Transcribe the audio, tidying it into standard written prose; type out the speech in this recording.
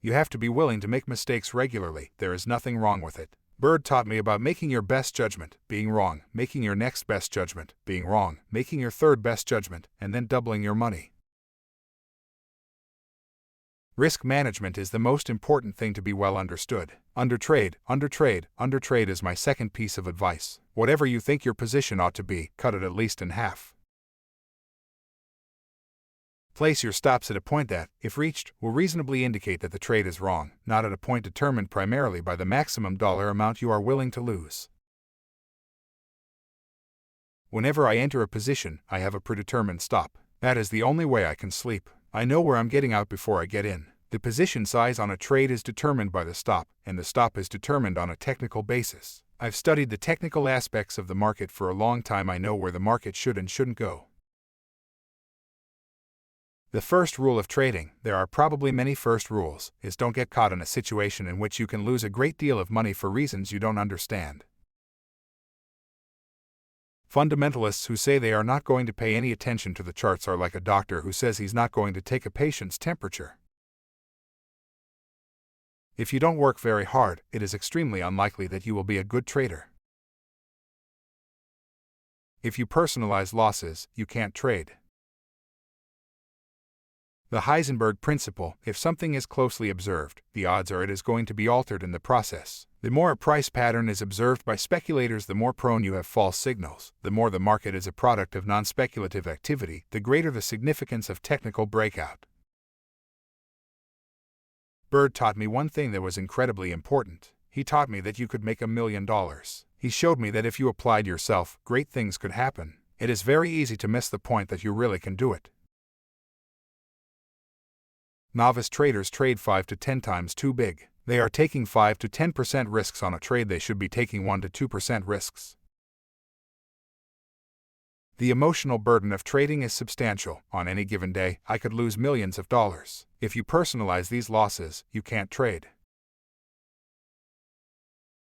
You have to be willing to make mistakes regularly. There is nothing wrong with it. Bird taught me about making your best judgment, being wrong, making your next best judgment, being wrong, making your third best judgment, and then doubling your money. Risk management is the most important thing to be well understood. Undertrade is my second piece of advice. Whatever you think your position ought to be, cut it at least in half. Place your stops at a point that, if reached, will reasonably indicate that the trade is wrong, not at a point determined primarily by the maximum dollar amount you are willing to lose. Whenever I enter a position, I have a predetermined stop. That is the only way I can sleep. I know where I'm getting out before I get in. The position size on a trade is determined by the stop, and the stop is determined on a technical basis. I've studied the technical aspects of the market for a long time. I know where the market should and shouldn't go. The first rule of trading, there are probably many first rules, is don't get caught in a situation in which you can lose a great deal of money for reasons you don't understand. Fundamentalists who say they are not going to pay any attention to the charts are like a doctor who says he's not going to take a patient's temperature. If you don't work very hard, it is extremely unlikely that you will be a good trader. If you personalize losses, you can't trade. The Heisenberg principle, if something is closely observed, the odds are it is going to be altered in the process. The more a price pattern is observed by speculators, the more prone you have false signals. The more the market is a product of non-speculative activity, the greater the significance of technical breakout. Bird taught me one thing that was incredibly important. He taught me that you could make $1 million. He showed me that if you applied yourself, great things could happen. It is very easy to miss the point that you really can do it. Novice traders trade 5 to 10 times too big. They are taking 5 to 10% risks on a trade they should be taking 1 to 2% risks. The emotional burden of trading is substantial. On any given day, I could lose millions of dollars. If you personalize these losses, you can't trade.